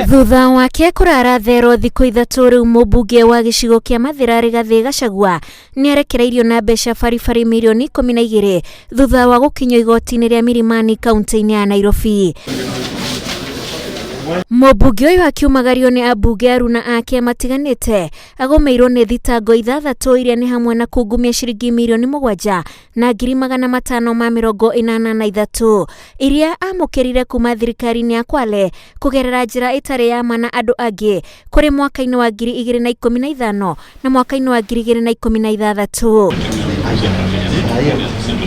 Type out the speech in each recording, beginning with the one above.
Thutha wake kurara thero thikũ ithatũ riu mũmbunge wa gĩcigo kĩa Mathira Rigathi Gachagua nĩarekereirio na mbeca baribari mirioni 12 thutha wa gũkinyio igoti-inĩ rĩa Milimani kaunti-inĩ ya Nairobi. Mũmbunge ũyũ akiumagario nĩ ambunge aruna ake matiganĩte agomeirwo nĩ thitango ithathatũ iria nĩ hamwe na kungumia ciringi mirioni 7 na ngiri 583 iria amũkĩrire kuma thirikari-inĩ ya Kwale kũgerera njĩra ĩtarĩ ya ma na andũ angĩ kũrĩ mwaka-inĩ wa 2015 na mwaka-inĩ wa 2016.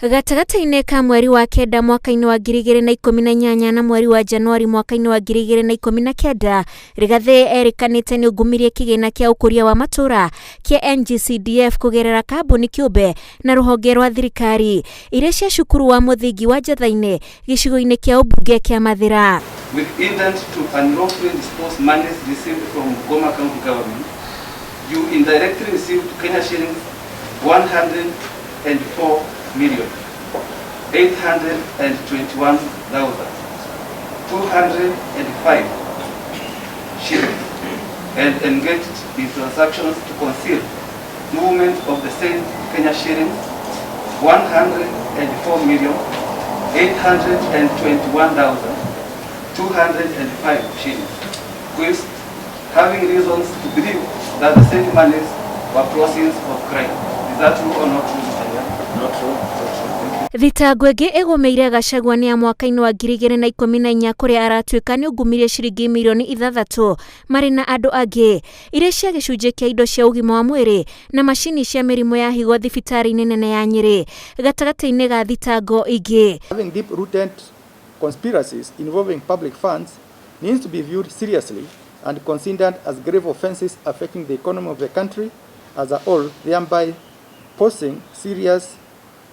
Gatagatĩ-inĩ ka mweri wa kenda mwaka-inĩ wa 2018 na mweri wa Januari mwaka-inĩ wa 2019, Rigathi erĩkanĩte nĩ ũngumirie kĩgĩna kĩa ũkũria wa matũra kĩa NGCDF kũgerera kambuni kĩũmbe na rũhonge rwa thirikari iria cia cukuru wa mũthingi wa Njatha-inĩ gĩcigo-inĩ kĩa ũmbunge kĩa Mathira. With intent to unlawfully dispose monies received from Goma County government, you indirectly received Kenya shillings 104,821,205 shillings and engaged in transactions to conceal movement of the same Kenya shillings 104,821,205 shillings, whilst having reasons to believe that the same monies were proceeds of crime. Is that true or not true? Not true. Thitango ĩngĩ ĩgũmĩire Gachagua nĩ ya mwaka-inĩ wa 2014 kũrĩa aratuĩka nĩ ũngumirie ciringi mirioni 6 marĩ na andũ angĩ iria cia gĩcunjĩ kĩa indo cia ũgima wa mwĩrĩ na macini cia mĩrimũ ya higo thibitarĩ-inĩ nene ya Nyeri gatagatĩ-inĩ ga thitango ingĩ. Having deep-rooted conspiracies involving public funds needs to be viewed seriously and considered as grave offenses affecting the economy of the country as a whole, thereby posing serious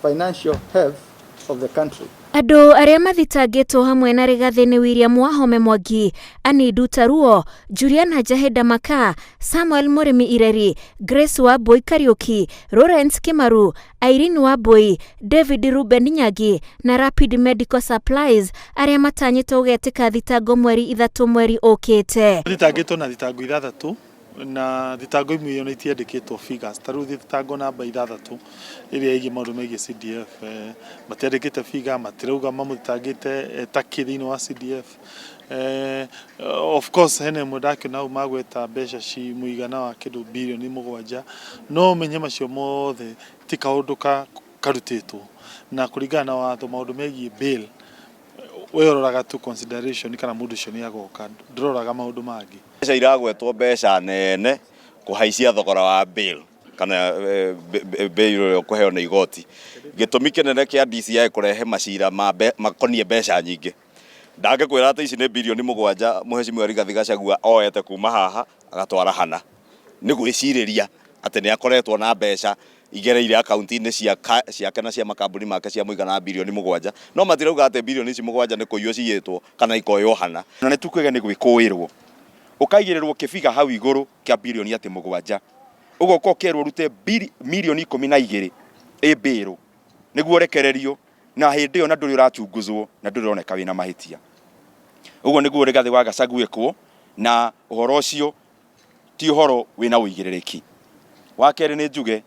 financial health of the country. Andũ arĩa mathitangĩtwo hamwe na Rigathi nĩ William Wahome Mwangi, Anne Dutaruo, Juliana Jahenda Maka, Samuel Mũrĩmi Ireri, Grace Wambui Kariuki, Lawrence Kimaru, Irene Wambui, David Ruben Nyagi na Rapid Medical Supplies arĩa matanyĩtwo gũgetĩka thitango mweri 3 mweri ũkĩte. Thitangĩtwo na thitango ithathatũ na thitango imwe nĩ itiandĩkĩtwo figures. Ta rĩu thitango namba 6 iria ĩgiĩ maũndũ megiĩ CDF matiandĩkĩte figure, matirauga mamũthitangĩte ta thĩinĩ wa CDF. Of course hene mũndakĩona hau magweta mbeca ci mũigana wa kĩndũ birioni 7 no menye macio mothe ti kaũndũ karutĩtwo na kũringana na watho maũndũ megiĩ bail weroraga tu consideration kana mũndũ ũcio nĩ agoka ndũroraga maũndũ mangĩ. Mbeca iragwetwo mbeca nene kũhaicia thogora wa bail kana bail ũrĩa kũheo nĩ igoti. Gĩtũmi kĩnene kĩa DCI kũrehe macira makonie mbeca nyingĩ. Ndangĩkwĩra atĩ ici nĩ birioni 7 Mheshimiwa Rigathi Gachagua oete kuma haha agatwara hana. Nĩ gwĩcirĩria atĩ nĩ akoretwo na mbeca igereire akaunti-inĩ ciake na cia makambuni make cia mũigana wa birioni 7 no matirauga atĩ birioni ici 7 nĩ kũiywo ciyĩtwo kana ikoywo hana. Na nĩ tukwĩge nĩ gwĩkũĩrwo ũkaigĩrĩrwo kĩbiga hau igũrũ kĩa birioni atĩ 7 ũgoka ũkerwo rute mirioni 12 ĩmbĩrũ nĩguo ũrekererio na hĩndĩ ĩyo na ndũrĩ ũrachunguzwo na ndũrĩ oneka wĩna mahĩtia. Ũguo nĩguo Rigathi wa Gachagua gwĩkwo na ũhoro ũcio ti ũhoro wĩna ũigĩrĩrĩki. Wa kerĩ nĩ njuge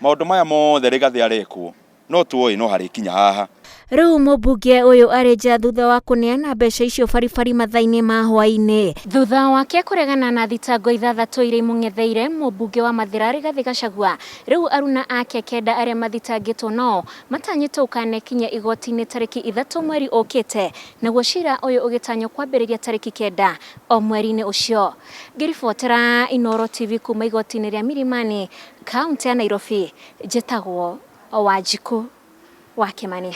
maũndũ maya mothe Rigathi arekwo no tuoĩ no harĩkinya haha. Rĩu mũmbunge ũyũ arĩ nja thutha wa kũneana mbeca icio baribari mathaa-inĩ ma hwaĩ-inĩ. Thutha wake kũregana na thitango ithathatũ iria imũng'etheire mũmbunge wa Mathira Rigathi Gachagua, rĩu aruna ake kenda arĩa mathitangĩtwo nao matanyĩtwo ũkanekinya igoti-inĩ tarĩki 3 mweri ũkĩte naguo cira ũyũ ũgĩtanywo kwambĩrĩria tarĩki 9 o mweri-inĩ ũcio. Ngĩribotera Inooro TV kuma igoti-inĩ rĩa Milimani kaunti ya Nairobi, njĩtagwo Wanjikũ wa Kimani.